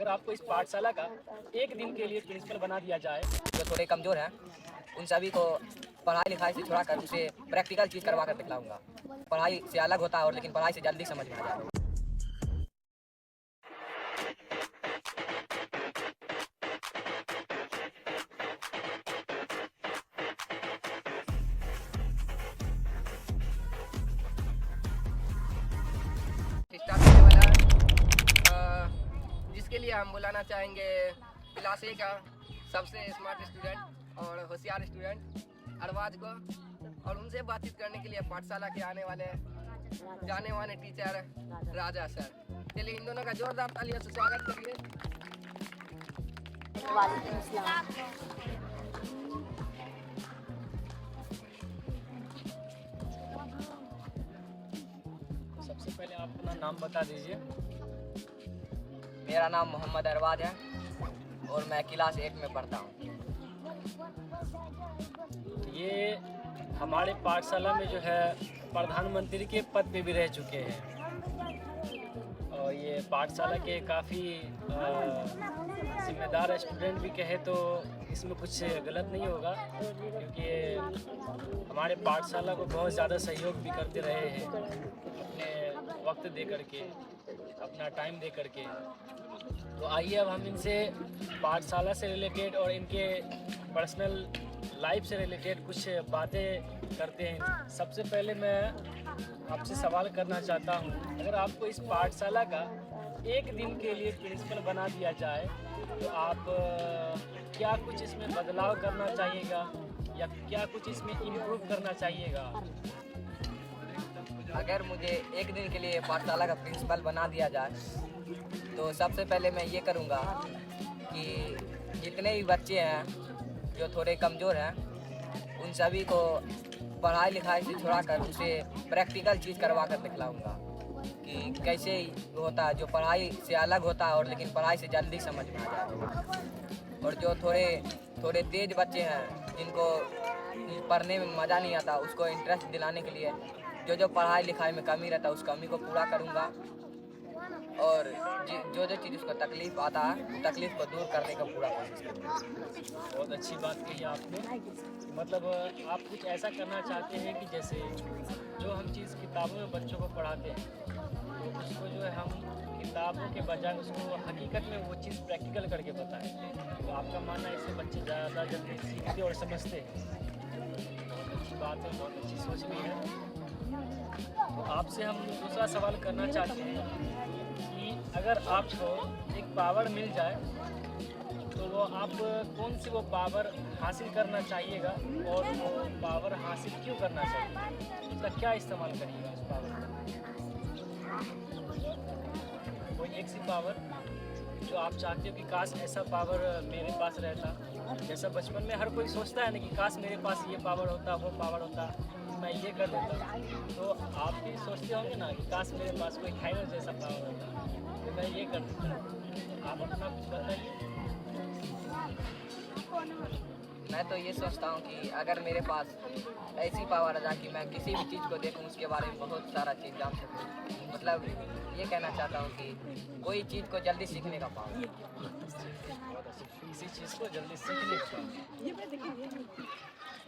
अगर आपको इस पाठशाला का एक दिन के लिए प्रिंसिपल बना दिया जाए, जो थोड़े कमज़ोर हैं उन सभी को पढ़ाई लिखाई से छुड़ा कर उसे प्रैक्टिकल चीज़ करवा कर दिखलाऊंगा। पढ़ाई से अलग होता है और लेकिन पढ़ाई से जल्दी समझ में आ जाएगा। स्टार्ट होने वाला है, जिसके लिए हम बुलाना चाहेंगे क्लास ए का सबसे स्मार्ट स्टूडेंट और होशियार स्टूडेंट अरबाज को, और उनसे बातचीत करने के लिए पाठशाला के आने वाले जाने माने टीचर राजा सर। चलिए इन दोनों का जोरदार तालियों से स्वागत करिए। सबसे पहले आप अपना नाम बता दीजिए। मेरा नाम मोहम्मद अरबाज है और मैं क्लास 1 में पढ़ता हूँ। ये हमारे पाठशाला में जो है प्रधानमंत्री के पद पे भी रह चुके हैं और ये पाठशाला के काफ़ी जिम्मेदार स्टूडेंट भी कहे तो इसमें कुछ गलत नहीं होगा, क्योंकि ये हमारे पाठशाला को बहुत ज़्यादा सहयोग भी करते रहे हैं अपने वक्त दे करके, अपना टाइम दे करके। तो आइए अब हम इनसे पाठशाला से रिलेटेड और इनके पर्सनल लाइफ से रिलेटेड कुछ बातें करते हैं। सबसे पहले मैं आपसे सवाल करना चाहता हूं, अगर आपको इस पाठशाला का एक दिन के लिए प्रिंसिपल बना दिया जाए तो आप क्या कुछ इसमें बदलाव करना चाहिएगा या क्या कुछ इसमें इम्प्रूव करना चाहिएगा? अगर मुझे एक दिन के लिए पाठशाला का प्रिंसिपल बना दिया जाए तो सबसे पहले मैं ये करूँगा कि जितने भी बच्चे हैं जो थोड़े कमज़ोर हैं उन सभी को पढ़ाई लिखाई से छुड़ा कर उसे प्रैक्टिकल चीज़ करवा कर दिखलाऊँगा कि कैसे होता है, जो पढ़ाई से अलग होता है और लेकिन पढ़ाई से जल्दी समझ में आ जाएगा। और जो थोड़े तेज बच्चे हैं जिनको पढ़ने में मज़ा नहीं आता, उसको इंटरेस्ट दिलाने के लिए जो पढ़ाई लिखाई में कमी रहता है उस कमी को पूरा करूँगा और जो चीज़ उसको तकलीफ़ आता है तकलीफ़ को दूर करने का पूरा कोशिश करूँगा। बहुत अच्छी बात कही आपने। मतलब आप कुछ ऐसा करना चाहते हैं कि जैसे जो हम चीज़ किताबों में बच्चों को पढ़ाते हैं तो उसको जो है हम किताबों के बजाय उसको हकीकत में वो चीज़ प्रैक्टिकल करके बताएं। तो आपका मानना है इससे बच्चे ज़्यादा जल्दी सीखते और समझते हैं। बहुत अच्छी बात है, बहुत अच्छी सोच भी है। तो आपसे हम दूसरा सवाल करना चाहते हैं कि अगर आपको एक पावर मिल जाए तो वो आप कौन सी वो पावर हासिल करना चाहिएगा और वो पावर हासिल क्यों करना चाहिए? उसका क्या इस्तेमाल करिएगा उस पावर का? कोई एक सी पावर जो आप चाहते हो कि काश ऐसा पावर मेरे पास रहता। जैसा बचपन में हर कोई सोचता है ना कि काश मेरे पास ये पावर होता, वो पावर होता, मैं ये कर देता। तो आप भी सोचते होंगे ना कि काश मेरे पास कोई थाइलैंड जैसा पावर होता तो मैं ये कर देता। आप अपना कुछ बताइए। मैं तो ये सोचता हूँ कि अगर मेरे पास ऐसी पावर आ जाए कि मैं किसी भी चीज़ को देखूँ उसके बारे में बहुत सारा चीज़ जान सकूँ। मतलब ये कहना चाहता हूँ कि कोई चीज़ को जल्दी सीखने का पावर, किसी चीज़ को जल्दी सीखने का पावर।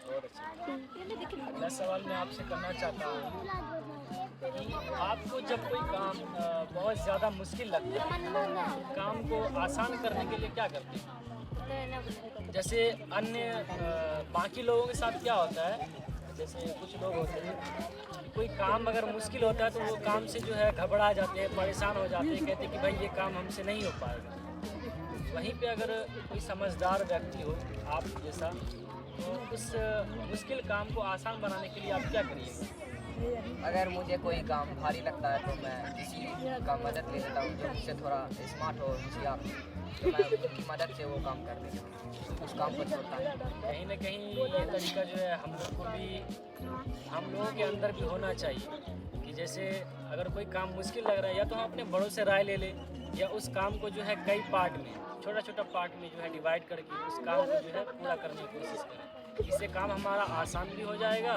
बहुत अच्छा। अगला सवाल मैं आपसे करना चाहता हूँ कि आपको जब कोई काम बहुत ज़्यादा मुश्किल लगता है, काम को आसान करने के लिए क्या करते हैं? जैसे अन्य बाकी लोगों के साथ क्या होता है, जैसे कुछ लोग होते हैं कि कोई काम अगर मुश्किल होता है तो वो काम से जो है घबरा जाते हैं, परेशान हो जाते हैं, कहते हैं कि भाई ये काम हमसे नहीं हो पाएगा। वहीं पे अगर कोई समझदार व्यक्ति हो आप जैसा तो उस मुश्किल काम को आसान बनाने के लिए आप क्या करिएगा? अगर मुझे कोई काम भारी लगता है तो मैं किसी का मदद ले लेता हूँ जो मुझसे थोड़ा स्मार्ट हो, होशियार, तो मैं उनकी मदद से वो काम कर देता हूँ, उस काम को छोड़ता है। कहीं ना कहीं ये तरीका जो है हम लोगों के अंदर भी होना चाहिए कि जैसे अगर कोई काम मुश्किल लग रहा है या तो हम अपने बड़ों से राय ले लें या उस काम को जो है कई पार्ट में, छोटा पार्ट में जो है डिवाइड करके उस काम को जो है पूरा करने की कोशिश करें। इससे काम हमारा आसान भी हो जाएगा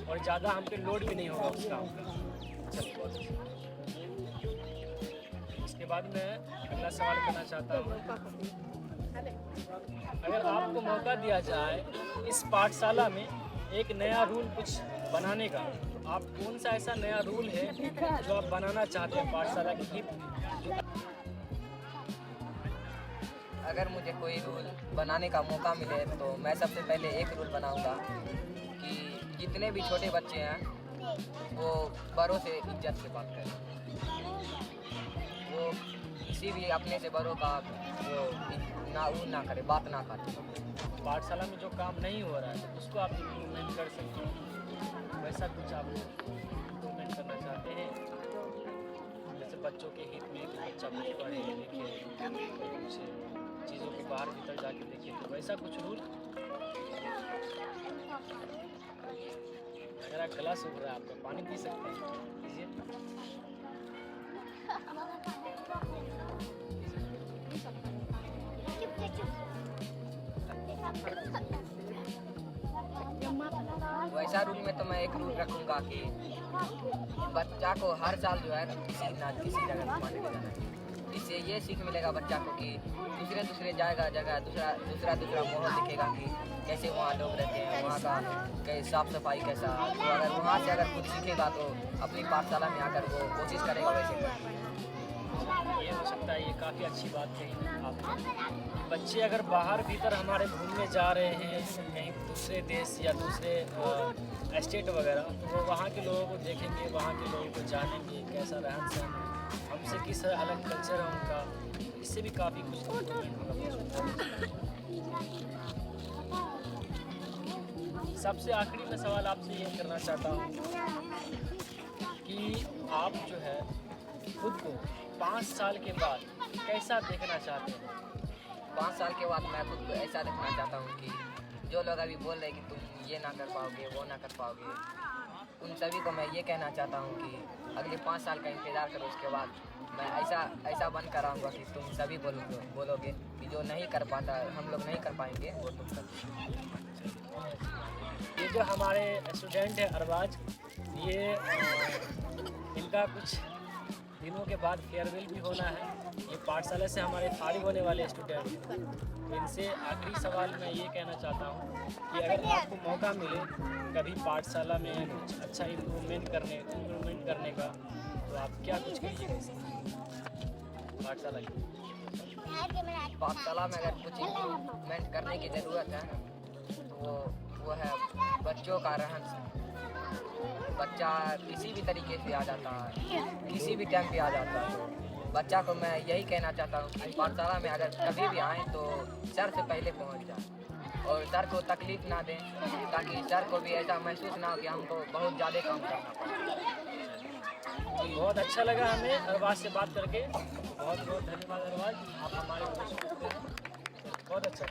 और ज़्यादा हम पे लोड भी नहीं होगा उस काम का। उसके बाद मैं अगला सवाल करना चाहता हूँ, अगर आपको मौका दिया जाए इस पाठशाला में एक नया रूल कुछ बनाने का, तो आप कौन सा ऐसा नया रूल है जो आप बनाना चाहते हैं पाठशाला की हित? अगर मुझे कोई रूल बनाने का मौका मिले तो मैं सबसे पहले एक रूल बनाऊंगा कि जितने भी छोटे बच्चे हैं वो बड़ों से इज्जत से बात करें, वो किसी भी अपने से बड़ों का वो ना करे, बात ना करे। पाठशाला में जो काम नहीं हो रहा है तो उसको आप इम्प्रूवमेंट कर सकते हैं, वैसा कुछ आप इम्प्रूवमेंट करना चाहते हैं? जैसे बच्चों के हित में कि बच्चा कुछ पढ़े लिखे, कुछ चीज़ों के बाहर भीतर जाके देखे, तो वैसा कुछ रूल? अगर आप गला सूख रहा है आपका, पानी पी सकते हैं, पीजिए। वैसा रूल में तो मैं एक रूल रखूंगा कि बच्चा को हर साल जो है किसी ना किसी जगह घुमाने ले जाना है। इससे ये सीख मिलेगा बच्चा को कि दूसरे जगह दूसरा माहौल दिखेगा कि कैसे वहाँ लोग रहते हैं, वहाँ का साफ सफाई कैसा। तो अगर वहाँ से अगर कुछ सीखेगा तो अपनी पाठशाला में आकर वो कोशिश करेगा वैसे करने। ये हो सकता है, ये काफ़ी अच्छी बात कही आपने। बच्चे अगर बाहर भीतर हमारे घूमने जा रहे हैं कहीं दूसरे देश या दूसरे स्टेट वगैरह, तो वो वहाँ के लोगों को देखेंगे, वहाँ के लोगों को जानेंगे कैसा रहन सहन, हमसे किस अलग कल्चर है उनका, इससे भी काफ़ी कुछ इम्प्रूवमेंट होगा। सबसे आखिरी में सवाल आपसे ये करना चाहता हूँ कि आप जो है खुद को 5 साल के बाद कैसा देखना चाहते हैं? 5 साल के बाद मैं खुद को ऐसा देखना चाहता हूँ कि जो लोग अभी बोल रहे हैं कि तुम ये ना कर पाओगे, वो ना कर पाओगे, उन सभी को मैं ये कहना चाहता हूँ कि अगले 5 साल का इंतज़ार करो। उसके बाद मैं ऐसा बन कर आऊँगा कि तुम सभी बोलोगे कि जो नहीं कर पाता, हम लोग नहीं कर पाएंगे, वो तुम कर। ये जो हमारे स्टूडेंट है अरबाज, ये इनका कुछ दिनों के बाद फेयरवेल भी होना है। ये पाठशाला से हमारे फारिग होने वाले स्टूडेंट हैं। तो इनसे आखिरी सवाल मैं ये कहना चाहता हूँ कि अगर आपको मौका मिले कभी पाठशाला में कुछ अच्छा इम्प्रूवमेंट करने का, तो आप क्या कुछ करिएगा इसमें पाठशाला की? पाठशाला में अगर कुछ इम्प्रूवमेंट करने की ज़रूरत है तो वो है बच्चों का रहन सहन। बच्चा किसी भी तरीके से आ जाता है, किसी भी टाइम पे आ जाता है। बच्चा को मैं यही कहना चाहता हूँ कि पाठशाला में अगर कभी भी आएँ तो सर से पहले पहुँच जाए और सर को तकलीफ़ ना दें, ताकि सर को भी ऐसा महसूस ना हो कि हमको बहुत ज़्यादा काम करना पड़े। बहुत अच्छा लगा हमें अरबाज से बात करके। बहुत बहुत धन्यवाद अरबाज, आप हमारे बहुत अच्छा।